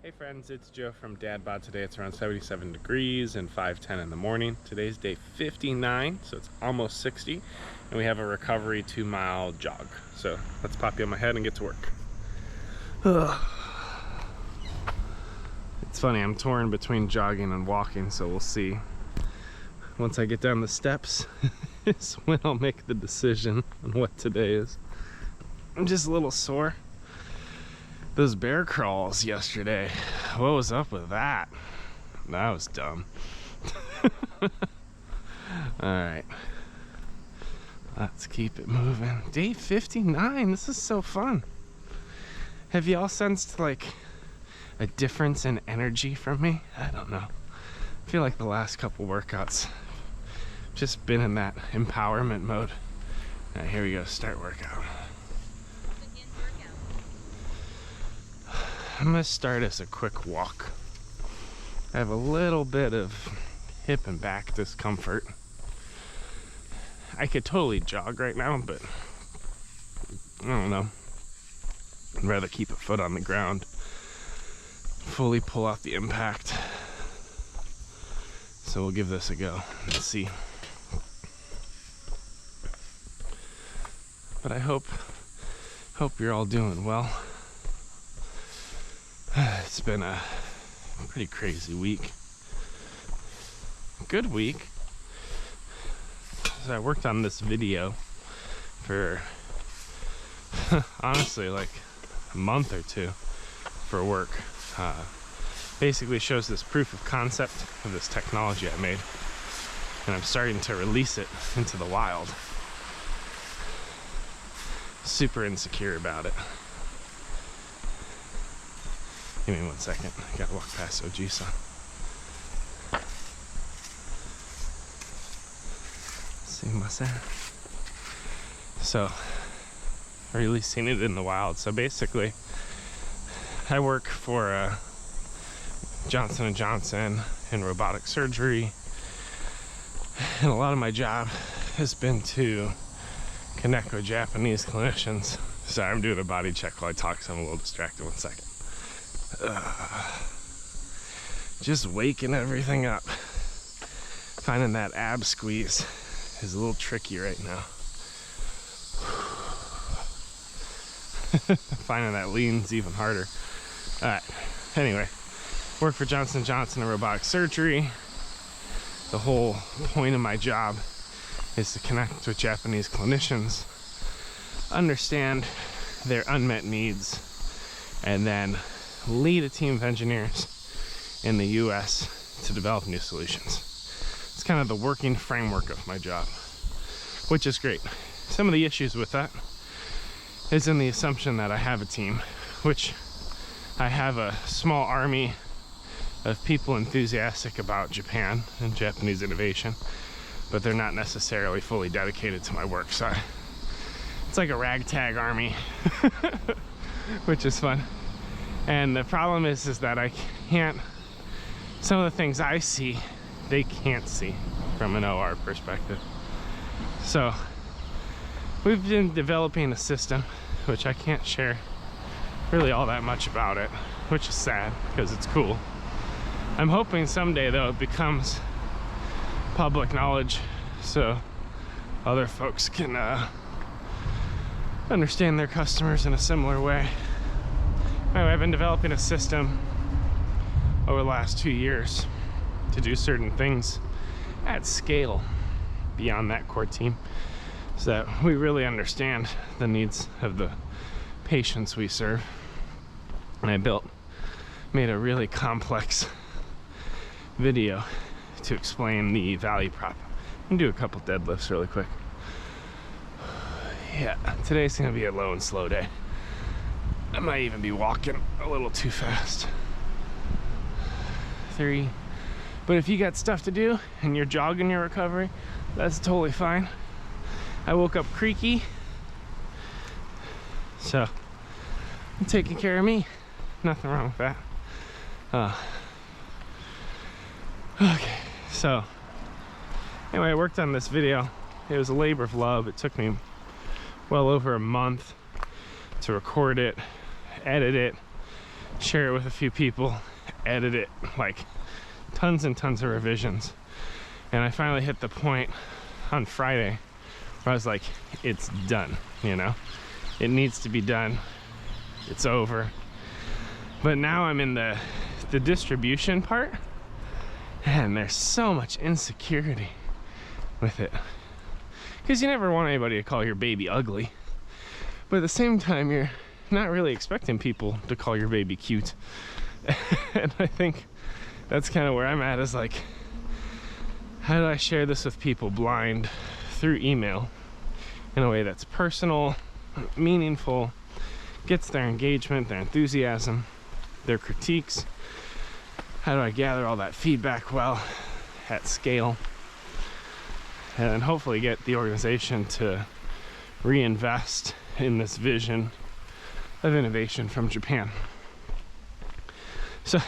Hey friends, it's Joe from DadBod. Today it's around 77 degrees and 5:10 in the morning. Today's day 59, so it's almost 60, and we have a recovery 2-mile jog. So let's pop you on my head and get to work. It's funny, I'm torn between jogging and walking, so we'll see. Once I get down the steps is when I'll make the decision on what today is. I'm just a little sore. Those bear crawls yesterday, what was up with that? That was dumb. Alright, let's keep it moving. Day 59, this is so fun. Have y'all sensed like a difference in energy from me? I don't know. I feel like the last couple workouts just been in that empowerment mode. Alright, here we go, start workout. I'm gonna start as a quick walk. I have a little bit of hip and back discomfort. I could totally jog right now, but I don't know. I'd rather keep a foot on the ground, fully pull out the impact. So we'll give this a go and see. But I hope you're all doing well. It's been a pretty crazy week. Good week. So I worked on this video for honestly like a month or two for work. Basically shows this proof of concept of this technology I made, and I'm starting to release it into the wild. Super insecure about it. Give me 1 second. I gotta walk past OG-san. So, releasing it in the wild. So basically, I work for Johnson & Johnson in robotic surgery, and a lot of my job has been to connect with Japanese clinicians. Sorry, I'm doing a body check while I talk, so I'm a little distracted. 1 second. Just waking everything up. Finding that ab squeeze is a little tricky right now. Finding that lean's even harder. Alright, anyway, work for Johnson & Johnson in robotic surgery. The whole point of my job is to connect with Japanese clinicians, understand their unmet needs, and then lead a team of engineers in the US to develop new solutions. It's kind of the working framework of my job, which is great. Some of the issues with that is in the assumption that I have a team, which I have a small army of people enthusiastic about Japan and Japanese innovation, but they're not necessarily fully dedicated to my work. So it's like a ragtag army, which is fun. And the problem is that I can't, some of the things I see, they can't see from an OR perspective. So we've been developing a system, which I can't share really all that much about it, which is sad because it's cool. I'm hoping someday though it becomes public knowledge so other folks can understand their customers in a similar way. Anyway, I've been developing a system over the last 2 years to do certain things at scale beyond that core team, so that we really understand the needs of the patients we serve. And I made a really complex video to explain the value prop. I'm gonna do a couple deadlifts really quick. Yeah, today's gonna be a low and slow day. I might even be walking a little too fast. 3. But if you got stuff to do and you're jogging your recovery, that's totally fine. I woke up creaky, so I'm taking care of me. Nothing wrong with that. Okay, so anyway, I worked on this video. It was a labor of love. It took me well over a month to record it, edit it, share it with a few people, edit it, like tons and tons of revisions. And I finally hit the point on Friday where I was like, it's done, you know? It needs to be done. It's over. But now I'm in the distribution part, and there's so much insecurity with it. Because you never want anybody to call your baby ugly. But at the same time, you're not really expecting people to call your baby cute. And I think that's kind of where I'm at, is like, how do I share this with people blind through email in a way that's personal, meaningful, gets their engagement, their enthusiasm, their critiques? How do I gather all that feedback well at scale, and then hopefully get the organization to reinvest in this vision of innovation from Japan? So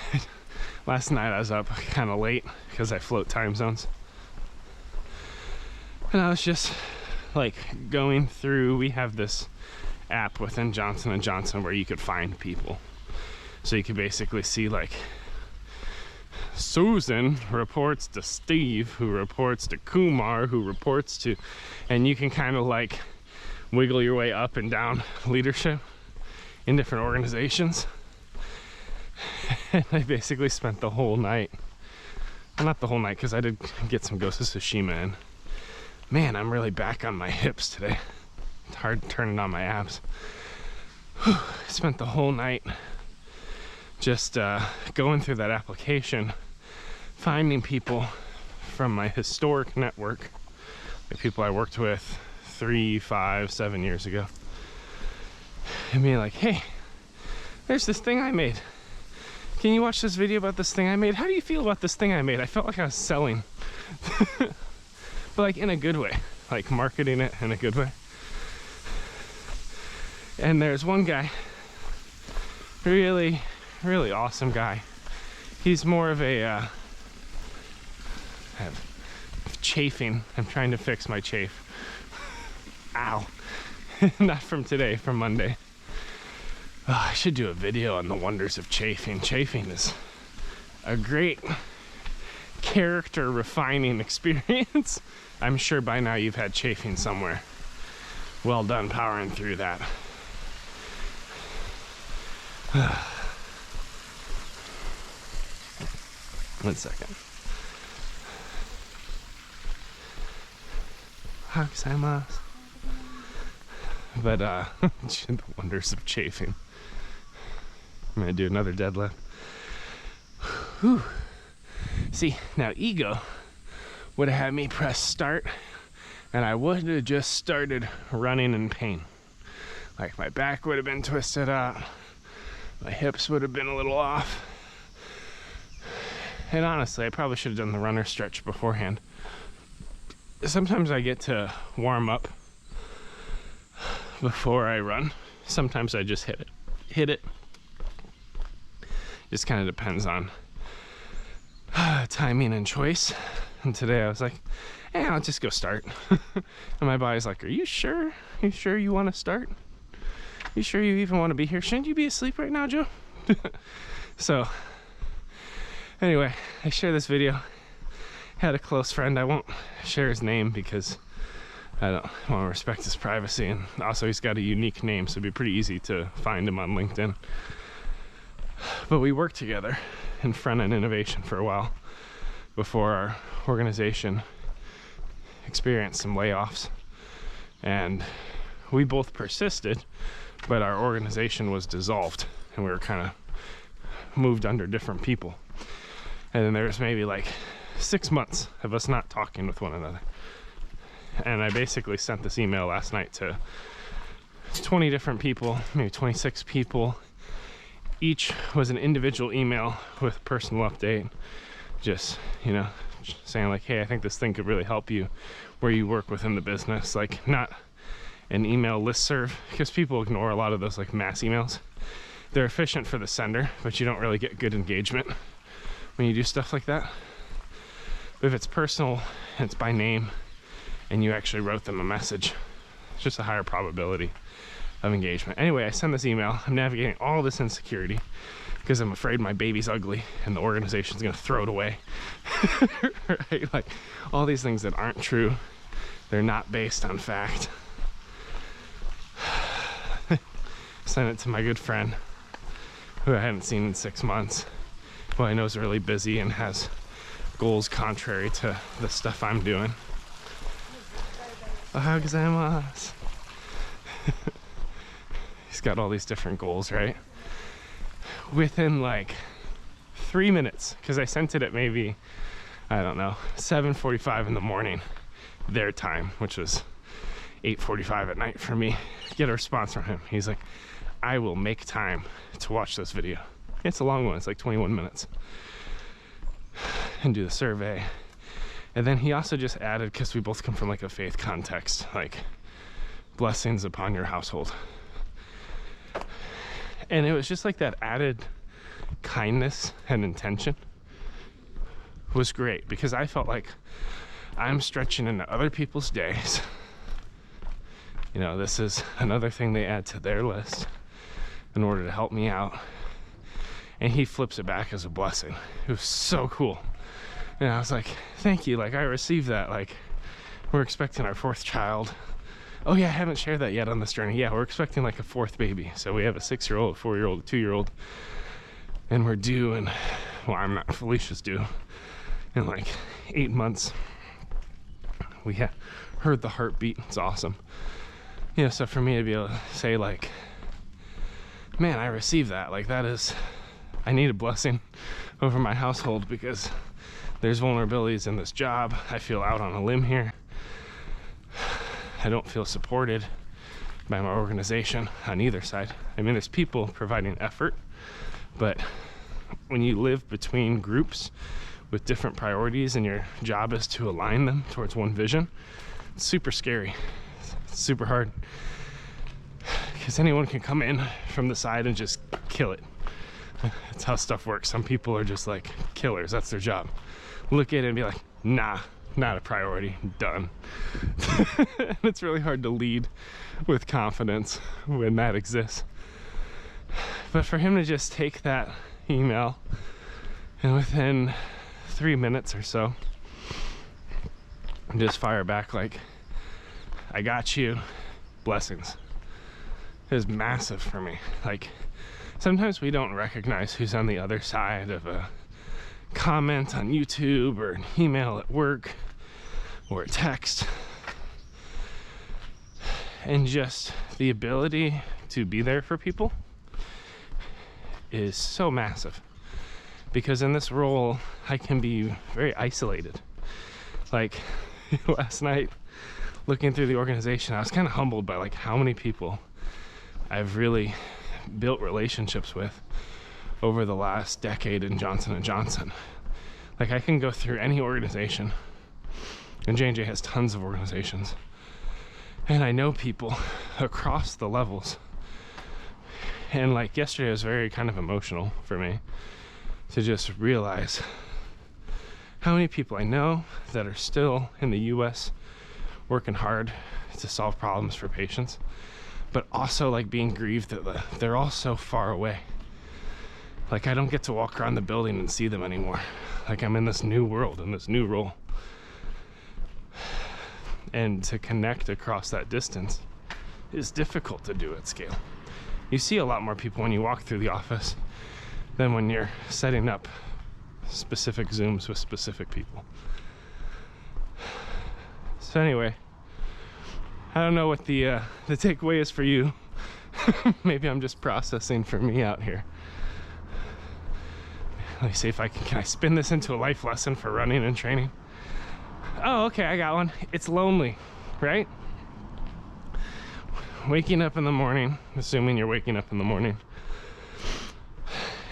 last night I was up kind of late because I float time zones, and I was just like going through, we have this app within Johnson & Johnson where you could find people. So you could basically see like Susan reports to Steve, who reports to Kumar, who reports to, and you can kind of like wiggle your way up and down leadership in different organizations. And I basically spent the whole night, well, not the whole night, because I did get some Ghost of Tsushima in. Man, I'm really back on my hips today. It's hard turning on my abs. Whew. I spent the whole night just going through that application, finding people from my historic network, the people I worked with 3, 5, 7 years ago, and being like, hey, there's this thing I made. Can you watch this video about this thing I made? How do you feel about this thing I made? I felt like I was selling, but like in a good way, like marketing it in a good way. And there's one guy, really awesome guy. He's more of a chafing. I'm trying to fix my chafe. Ow. Not from today, from Monday. Oh, I should do a video on the wonders of chafing. Chafing is a great character refining experience. I'm sure by now you've had chafing somewhere. Well done powering through that. One second. Gozaimasu. But the wonders of chafing. I'm gonna do another deadlift. Whew. See, now ego would have had me press start, and I would have just started running in pain. Like my back would have been twisted up, my hips would have been a little off. And honestly, I probably should have done the runner stretch beforehand. Sometimes I get to warm up before I run. Sometimes I just hit it. Just kind of depends on timing and choice. And today I was like, I'll just go start. And my body's like, are you sure? You sure you want to start? You sure you even want to be here? Shouldn't you be asleep right now, Joe? So anyway, I share this video. Had a close friend, I won't share his name because I don't want to respect his privacy, and also he's got a unique name, so it'd be pretty easy to find him on LinkedIn. But we worked together in front-end innovation for a while before our organization experienced some layoffs, and we both persisted, but our organization was dissolved and we were kind of moved under different people. And then there was maybe like 6 months of us not talking with one another. And I basically sent this email last night to 20 different people, maybe 26 people. Each was an individual email with personal update, just, you know, saying like, hey, I think this thing could really help you where you work within the business. Like, not an email listserv, because people ignore a lot of those like mass emails. They're efficient for the sender, but you don't really get good engagement when you do stuff like that. But if it's personal and it's by name and you actually wrote them a message, it's just a higher probability of engagement. Anyway, I send this email. I'm navigating all this insecurity because I'm afraid my baby's ugly and the organization's gonna throw it away. Right? Like all these things that aren't true, they're not based on fact. Sent it to my good friend who I hadn't seen in 6 months, who I know is really busy and has goals contrary to the stuff I'm doing. Ohayou gozaimasu. He's got all these different goals, right? Within like 3 minutes, because I sent it at maybe, I don't know, 7:45 in the morning, their time, which was 8:45 at night for me. Get a response from him. He's like, I will make time to watch this video. It's a long one, it's like 21 minutes. And do the survey. And then he also just added, because we both come from like a faith context, like blessings upon your household. And it was just like that added kindness and intention was great, because I felt like I'm stretching into other people's days. You know, this is another thing they add to their list in order to help me out. And he flips it back as a blessing. It was so cool. And I was like, thank you, like I received that. Like, we're expecting our 4th child. Oh yeah, I haven't shared that yet on this journey. Yeah, we're expecting like a 4th baby. So we have a 6-year-old, a 4-year-old, a 2-year-old. And we're due, and well, I'm not, Felicia's due in like 8 months. We heard the heartbeat. It's awesome. You know, so for me to be able to say like, man, I received that. Like that is, I need a blessing over my household because there's vulnerabilities in this job. I feel out on a limb here. I don't feel supported by my organization on either side. I mean, there's people providing effort, but when you live between groups with different priorities and your job is to align them towards one vision, it's super scary. It's super hard. Because anyone can come in from the side and just kill it. That's how stuff works. Some people are just like killers. That's their job. Look at it and be like, nah, not a priority. Done. It's really hard to lead with confidence when that exists. But for him to just take that email and within 3 minutes or so, just fire back like, I got you, blessings. It was massive for me. Like, sometimes we don't recognize who's on the other side of a comment on YouTube or an email at work or a text. And just the ability to be there for people is so massive. Because in this role, I can be very isolated. Like, last night, looking through the organization, I was kind of humbled by like how many people I've really built relationships with over the last decade in Johnson & Johnson. Like I can go through any organization, and J&J has tons of organizations, and I know people across the levels. And like yesterday was very kind of emotional for me to just realize how many people I know that are still in the US working hard to solve problems for patients, but also like being grieved that they're all so far away. Like I don't get to walk around the building and see them anymore. Like I'm in this new world, in this new role. And to connect across that distance is difficult to do at scale. You see a lot more people when you walk through the office than when you're setting up specific Zooms with specific people. So anyway, I don't know what the takeaway is for you. Maybe I'm just processing for me out here. Let me see if can I spin this into a life lesson for running and training? Oh, okay, I got one. It's lonely, right? Waking up in the morning, assuming you're waking up in the morning,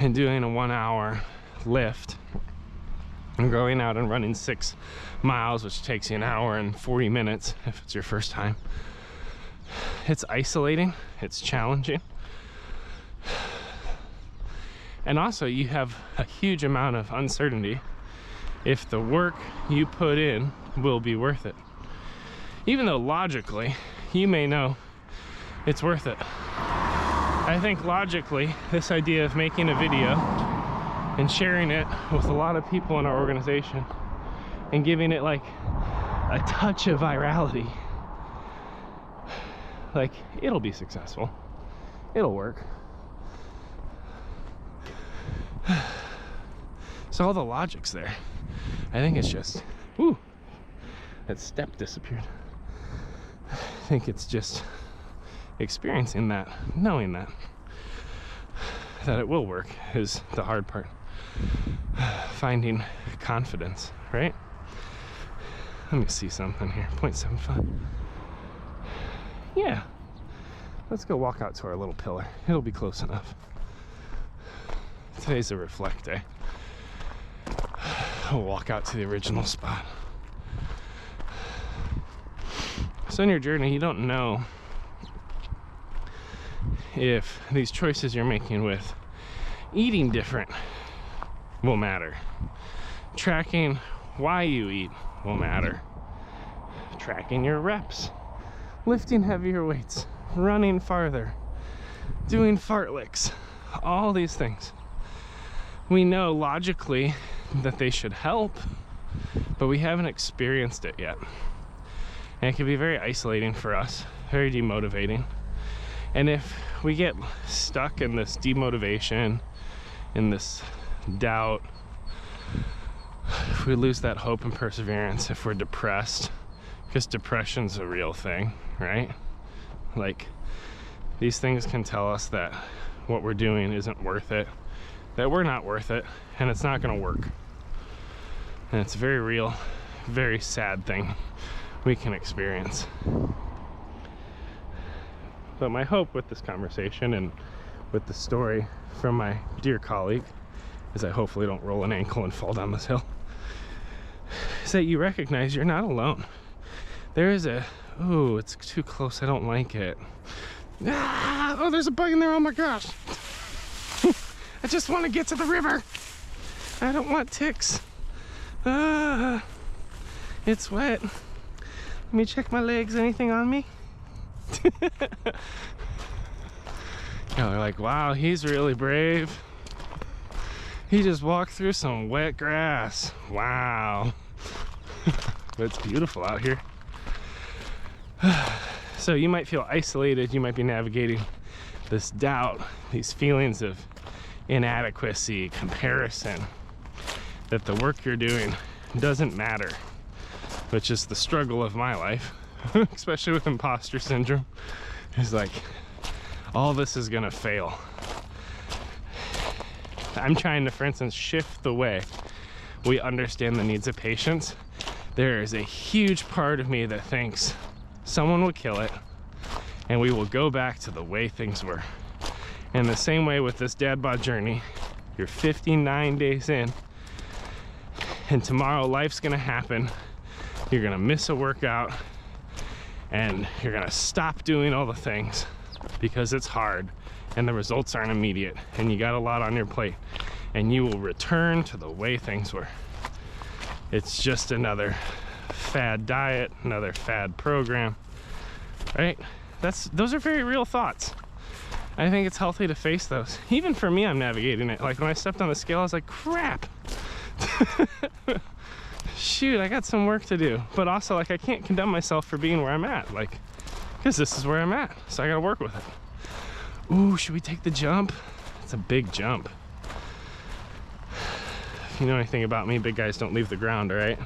and doing a 1-hour lift and going out and running 6 miles, which takes you an hour and 40 minutes if it's your first time. It's isolating, it's challenging. And also you have a huge amount of uncertainty if the work you put in will be worth it. Even though logically you may know it's worth it. I think logically, this idea of making a video and sharing it with a lot of people in our organization and giving it like a touch of virality, like, it'll be successful. It'll work. So all the logic's there. I think it's just, whoo, that step disappeared. I think it's just experiencing that, knowing that it will work is the hard part. Finding confidence, right? Let me see something here. 0.75. Yeah. Let's go walk out to our little pillar. It'll be close enough. Today's a reflect day. We'll walk out to the original spot. So in your journey, you don't know if these choices you're making with eating different will matter. Tracking why you eat will matter. Tracking your reps. Lifting heavier weights. Running farther. Doing fartleks. All these things. We know logically that they should help, but we haven't experienced it yet. And it can be very isolating for us, very demotivating. And if we get stuck in this demotivation, in this doubt, if we lose that hope and perseverance, if we're depressed, because depression's a real thing, right? Like, these things can tell us that what we're doing isn't worth it, that we're not worth it, and it's not gonna work. And it's a very real, very sad thing we can experience. But my hope with this conversation and with the story from my dear colleague is I hopefully don't roll an ankle and fall down this hill, is that you recognize you're not alone. There is a, oh, it's too close, I don't like it. Ah, oh, there's a bug in there, oh my gosh. I just want to get to the river. I don't want ticks. It's wet. Let me check my legs, anything on me? They're like, wow, he's really brave. He just walked through some wet grass. Wow. But it's beautiful out here. So you might feel isolated, you might be navigating this doubt, these feelings of inadequacy, comparison, that the work you're doing doesn't matter, which is the struggle of my life, especially with imposter syndrome. It's like, all this is gonna fail. I'm trying to, for instance, shift the way we understand the needs of patients. There is a huge part of me that thinks someone will kill it and we will go back to the way things were. And the same way with this DadBod journey, you're 59 days in, and tomorrow life's gonna happen. You're gonna miss a workout and you're gonna stop doing all the things because it's hard and the results aren't immediate and you got a lot on your plate, and you will return to the way things were. It's just another fad diet, another fad program, right? Those are very real thoughts. I think it's healthy to face those. Even for me, I'm navigating it. Like when I stepped on the scale, I was like, crap. Shoot, I got some work to do. But also, like, I can't condemn myself for being where I'm at, like, because this is where I'm at, so I gotta work with it. Ooh, should we take the jump? It's a big jump. If you know anything about me, big guys don't leave the ground, all right?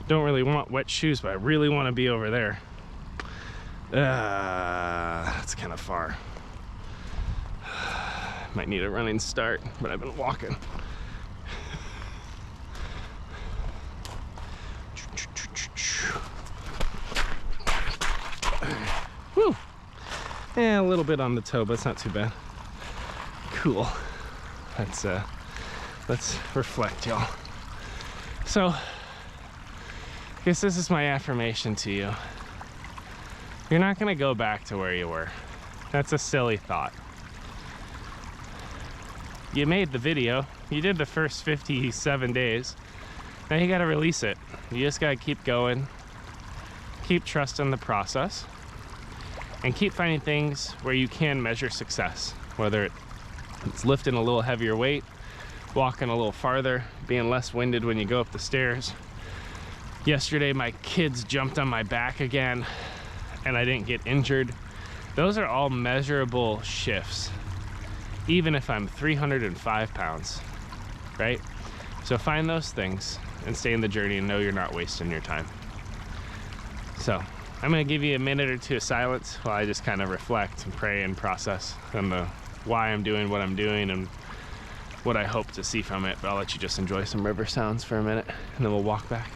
Don't really want wet shoes, but I really want to be over there. That's kind of far. Might need a running start, but I've been walking. Woo! Yeah, a little bit on the toe, but it's not too bad. Cool. Let's reflect, y'all. So, I guess this is my affirmation to you. You're not gonna go back to where you were. That's a silly thought. You made the video. You did the first 57 days. Now you gotta release it. You just gotta keep going. Keep trusting the process. And keep finding things where you can measure success. whether it's lifting a little heavier weight, walking a little farther, being less winded when you go up the stairs. Yesterday, my kids jumped on my back again, and I didn't get injured. Those are all measurable shifts, even if I'm 305 pounds, right? So find those things and stay in the journey and know you're not wasting your time. So I'm gonna give you a minute or two of silence while I just kind of reflect and pray and process on the why I'm doing what I'm doing and what I hope to see from it. But I'll let you just enjoy some river sounds for a minute, and then we'll walk back.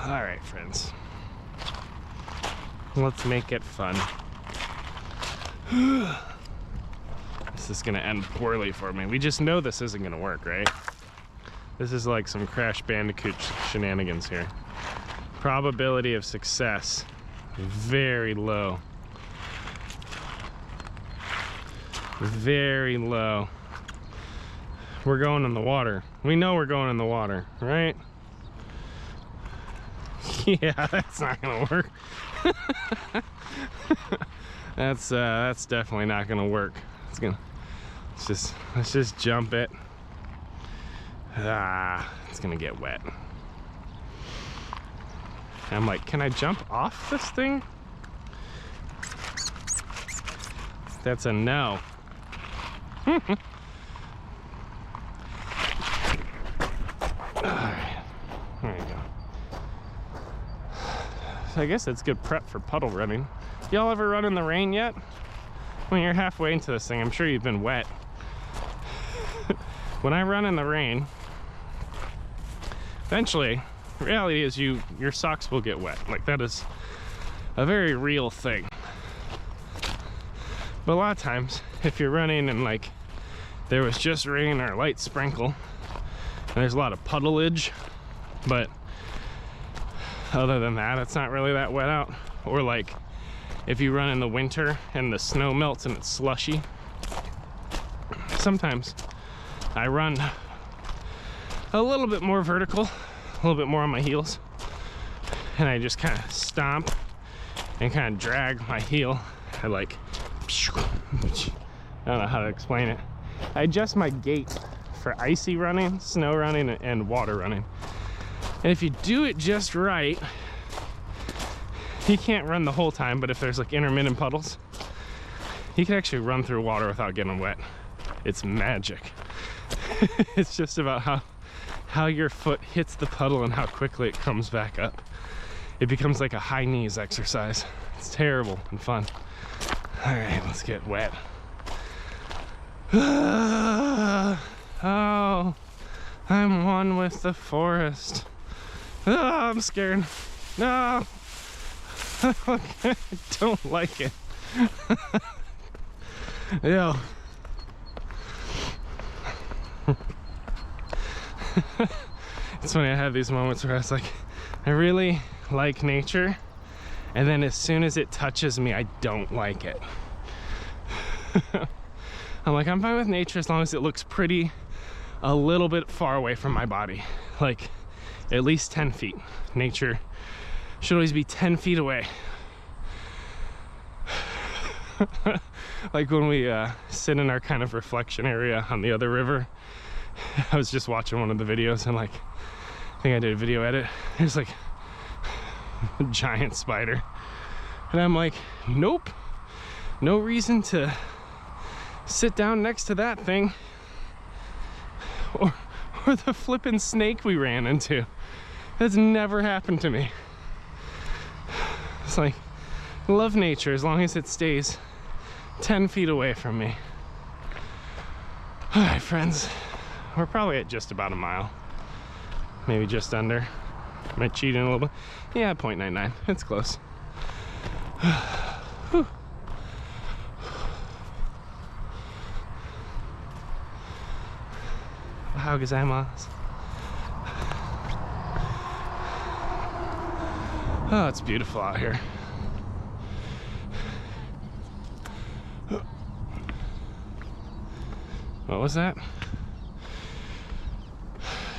All right, friends, let's make it fun. This is gonna end poorly for me. We just know this isn't gonna work, right? This is like some Crash Bandicoot shenanigans here. Probability of success, very low. Very low. We're going in the water. We know we're going in the water, right? Yeah, that's not gonna work. That's definitely not gonna work. Let's just jump it. It's gonna get wet. I'm like, can I jump off this thing? That's a no. Alright, there you go. So I guess it's good prep for puddle running. Y'all ever run in the rain yet? When you're halfway into this thing, I'm sure you've been wet. When I run in the rain, eventually, the reality is your socks will get wet. Like, that is a very real thing. But a lot of times, if you're running and like there was just rain or a light sprinkle, and there's a lot of puddleage, but other than that, it's not really that wet out. Or like if you run in the winter and the snow melts and it's slushy. Sometimes I run a little bit more vertical, a little bit more on my heels, and I just kind of stomp and kind of drag my heel. I like, I don't know how to explain it. I adjust my gait for icy running, snow running, and water running. And if you do it just right, you can't run the whole time, but if there's like intermittent puddles, you can actually run through water without getting wet. It's magic. It's just about how your foot hits the puddle and how quickly it comes back up. It becomes like a high knees exercise. It's terrible and fun. All right, let's get wet. Oh, I'm one with the forest. Oh, I'm scared. No. I don't like it. Yo. It's funny, I have these moments where I was like, I really like nature, and then as soon as it touches me, I don't like it. I'm like, I'm fine with nature as long as it looks pretty a little bit far away from my body, like at least 10 feet. Nature should always be 10 feet away. Like when we sit in our kind of reflection area on the other river. I was just watching one of the videos and like, I think I did a video edit. There's like a giant spider. And I'm like, nope, no reason to sit down next to that thing. Or the flippin' snake we ran into. That's never happened to me. It's like, I love nature as long as it stays 10 feet away from me. All right, friends. We're probably at just about a mile. Maybe just under. Am I cheating a little bit? Yeah, 0.99. It's close. Whew. Ohayou gozaimasu. Oh, it's beautiful out here. What was that?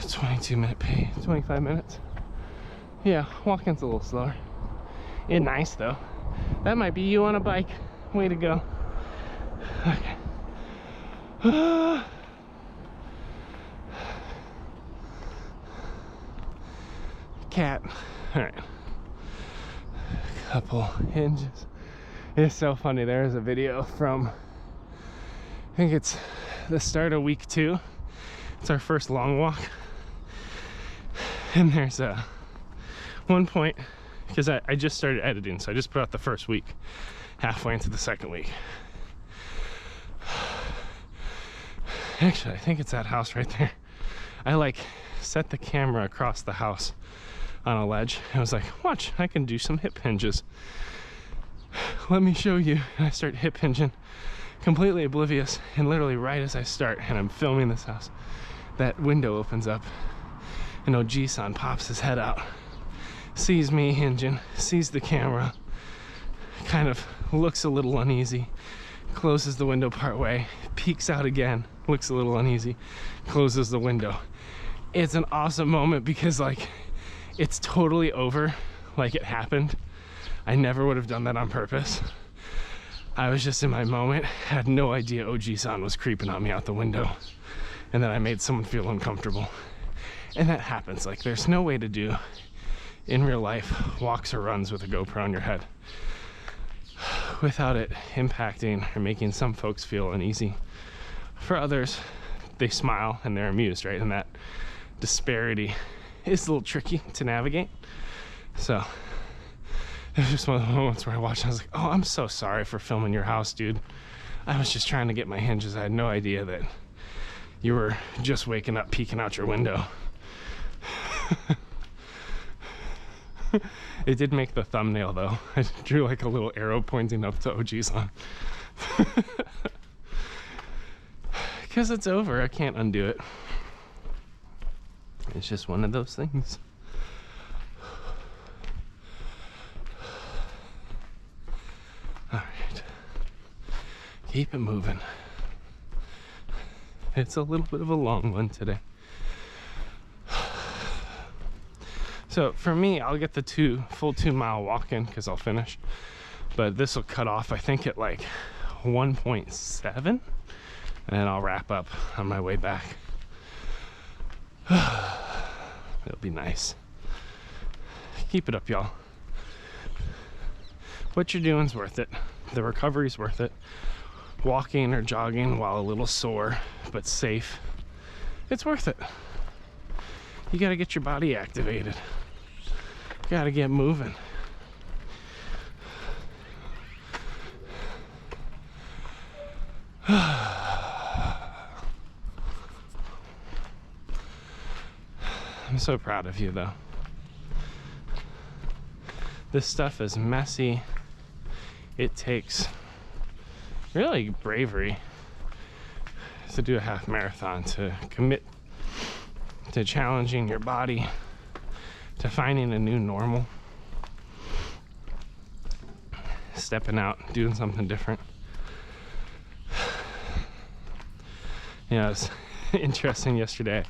22-minute pace, 25 minutes. Yeah, walking's a little slower. It's nice though. That might be you on a bike. Way to go. Okay. Cat. Alright. Couple hinges. It's so funny. There's a video from, I think it's the start of week 2. It's our first long walk. And there's one point, because I just started editing, so I just put out the first week, halfway into the second week. Actually, I think it's that house right there. I like set the camera across the house on a ledge. I was like, watch, I can do some hip hinges. Let me show you. And I start hip hinging, completely oblivious, and literally right as I start, and I'm filming this house, that window opens up, and Oji-san pops his head out, sees me hinging, sees the camera, kind of looks a little uneasy, closes the window part way, peeks out again, looks a little uneasy, closes the window. It's an awesome moment because like, it's totally over, like it happened. I never would have done that on purpose. I was just in my moment, had no idea Oji-san was creeping on me out the window, and then I made someone feel uncomfortable. And that happens. Like, there's no way to do in real life walks or runs with a GoPro on your head without it impacting or making some folks feel uneasy. For others, they smile and they're amused, right? And that disparity is a little tricky to navigate. So it was just one of the moments where I watched and I was like, oh, I'm so sorry for filming your house, dude. I was just trying to get my hinges. I had no idea that you were just waking up, peeking out your window. It did make the thumbnail though. I drew like a little arrow pointing up to Oji-san. Because it's over, I can't undo it. It's just one of those things. Alright. Keep it moving. It's a little bit of a long one today. So for me, I'll get the full 2 mile walk in because I'll finish. But this will cut off, I think, at like 1.7. And then I'll wrap up on my way back. It'll be nice. Keep it up, y'all. What you're doing's worth it. The recovery's worth it. Walking or jogging while a little sore, but safe. It's worth it. You gotta get your body activated. Gotta get moving. I'm so proud of you though. This stuff is messy. It takes really bravery to do a half marathon, to commit to challenging your body, to finding a new normal, stepping out, doing something different. You know, it's interesting yesterday.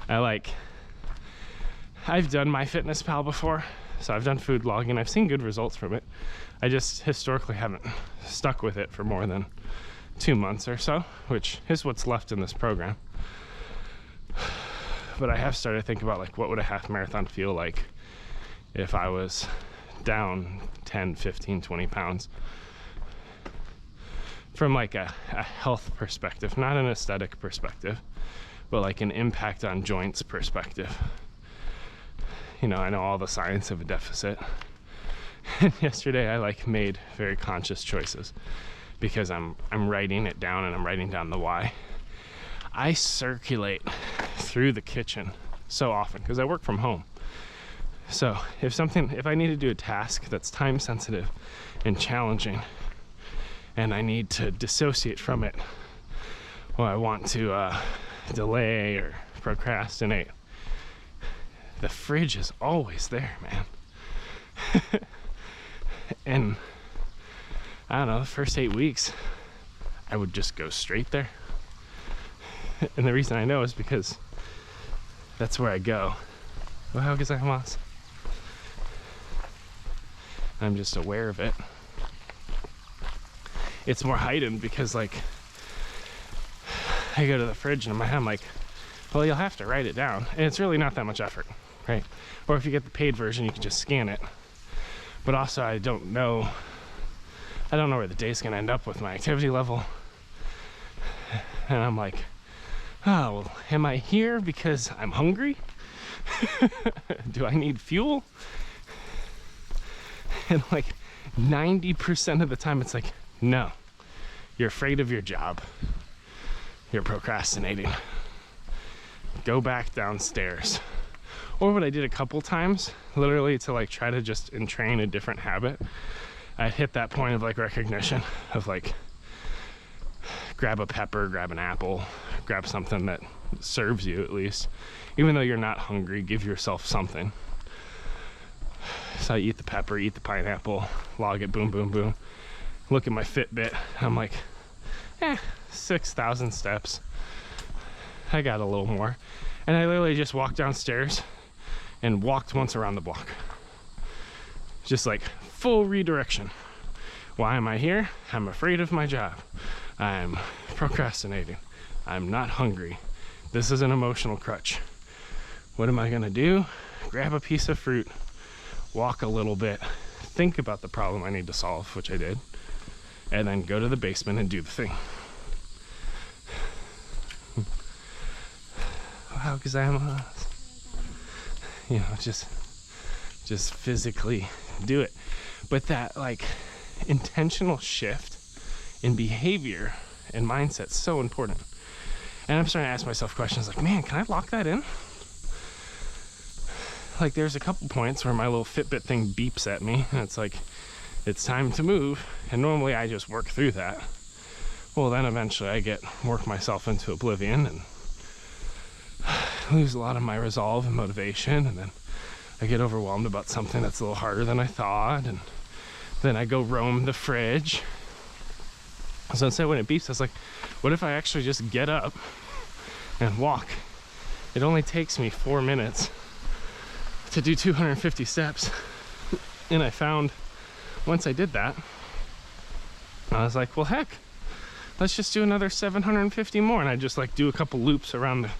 I've done MyFitnessPal before, so I've done food logging. I've seen good results from it. I just historically haven't stuck with it for more than 2 months or so, which is what's left in this program. But I have started thinking about, like, what would a half marathon feel like if I was down 10, 15, 20 pounds from like a health perspective, not an aesthetic perspective, but like an impact on joints perspective. You know, I know all the science of a deficit. And yesterday I like made very conscious choices because I'm writing it down, and I'm writing down the why. I circulate through the kitchen so often because I work from home. So if I need to do a task that's time sensitive and challenging, and I need to dissociate from it, or I want to delay or procrastinate, the fridge is always there, man. And I don't know, the first 8 weeks, I would just go straight there. And the reason I know is because that's where I go. Ohayou gozaimasu. I'm just aware of it. It's more heightened because, like, I go to the fridge and in my head I'm like, well, you'll have to write it down. And it's really not that much effort, right? Or if you get the paid version, you can just scan it. But also, I don't know where the day's gonna end up with my activity level. And I'm like, oh, well, am I here because I'm hungry? Do I need fuel? And like 90% of the time it's like, no, you're afraid of your job. You're procrastinating. Go back downstairs. Or what I did a couple times, literally to like try to just entrain a different habit, I hit that point of like recognition of like, grab a pepper, grab an apple, grab something that serves you at least. Even though you're not hungry, give yourself something. So I eat the pepper, eat the pineapple, log it, boom, boom, boom. Look at my Fitbit. I'm like, 6,000 steps. I got a little more. And I literally just walked downstairs and walked once around the block. Just like full redirection. Why am I here? I'm afraid of my job. I'm procrastinating. I'm not hungry. This is an emotional crutch. What am I gonna do? Grab a piece of fruit, walk a little bit, think about the problem I need to solve, which I did, and then go to the basement and do the thing. Ohayou gozaimasu. You know, just physically do it. But that like intentional shift in behavior and mindset is so important. And I'm starting to ask myself questions like, man, can I lock that in? Like there's a couple points where my little Fitbit thing beeps at me and it's like, it's time to move. And normally I just work through that. Well, then eventually I work myself into oblivion and lose a lot of my resolve and motivation. And then I get overwhelmed about something that's a little harder than I thought. And then I go roam the fridge. So instead when it beeps, I was like, what if I actually just get up and walk? It only takes me 4 minutes to do 250 steps. And I found once I did that, I was like, well, heck, let's just do another 750 more. And I just like do a couple loops around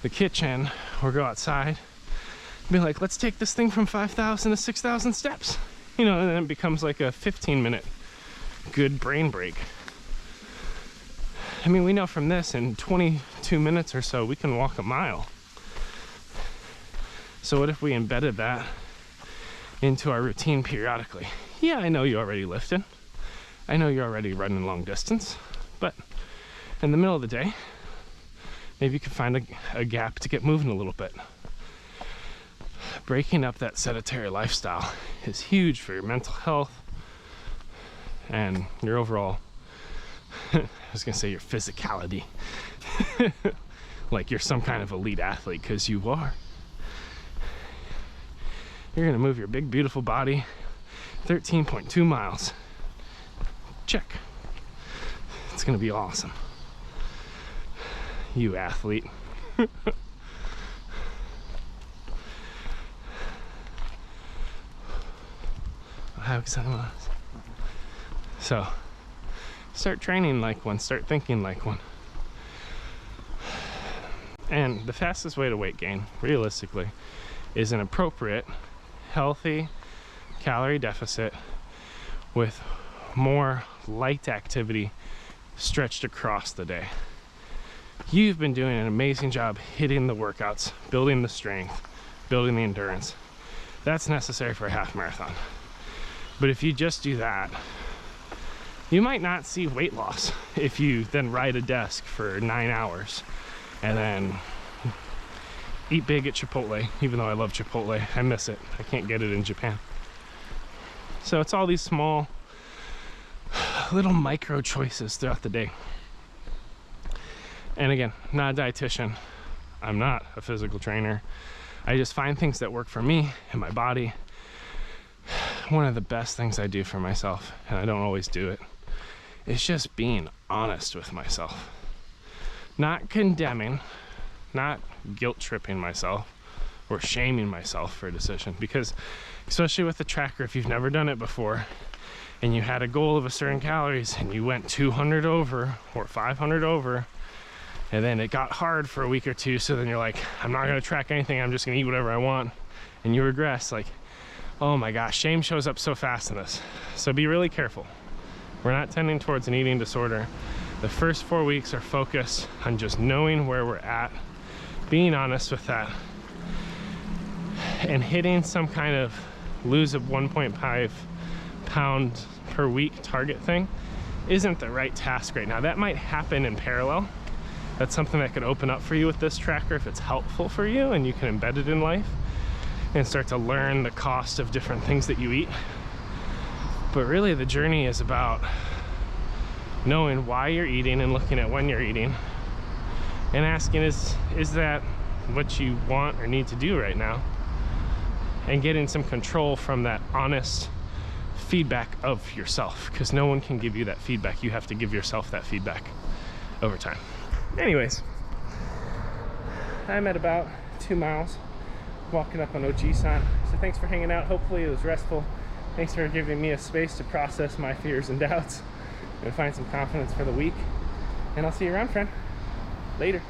the kitchen or go outside and be like, let's take this thing from 5,000 to 6,000 steps. You know, and then it becomes like a 15-minute good brain break. I mean, we know from this in 22 minutes or so, we can walk a mile. So what if we embedded that into our routine periodically? Yeah, I know you already lifted. I know you're already running long distance, but in the middle of the day, maybe you can find a gap to get moving a little bit. Breaking up that sedentary lifestyle is huge for your mental health and your overall, I was gonna say your physicality. Like you're some kind of elite athlete, because you are. You're gonna move your big, beautiful body 13.2 miles. Check. It's gonna be awesome. You athlete. How excited was. So, start training like one, start thinking like one. And the fastest way to weight gain, realistically, is an appropriate, healthy calorie deficit with more light activity stretched across the day. You've been doing an amazing job hitting the workouts, building the strength, building the endurance. That's necessary for a half marathon. But if you just do that, you might not see weight loss if you then ride a desk for 9 hours and then eat big at Chipotle, even though I love Chipotle. I miss it. I can't get it in Japan. So it's all these small, little micro choices throughout the day. And again, not a dietitian. I'm not a physical trainer. I just find things that work for me and my body. One of the best things I do for myself, and I don't always do it, is just being honest with myself. Not condemning, not guilt tripping myself or shaming myself for a decision. Because especially with the tracker, if you've never done it before and you had a goal of a certain calories and you went 200 over or 500 over, and then it got hard for a week or two, so then you're like, I'm not gonna track anything, I'm just gonna eat whatever I want, and you regress, like, oh my gosh, shame shows up so fast in this. So be really careful. We're not tending towards an eating disorder. The first 4 weeks are focused on just knowing where we're at, being honest with that, and hitting some kind of lose a 1.5 pound per week target thing isn't the right task right now. That might happen in parallel. That's something that could open up for you with this tracker if it's helpful for you and you can embed it in life and start to learn the cost of different things that you eat. But really the journey is about knowing why you're eating and looking at when you're eating and asking, is that what you want or need to do right now? And getting some control from that honest feedback of yourself, because no one can give you that feedback. You have to give yourself that feedback over time. Anyways, I'm at about 2 miles walking up on Oji-san. So thanks for hanging out. Hopefully it was restful. Thanks for giving me a space to process my fears and doubts and find some confidence for the week. And I'll see you around, friend. Later.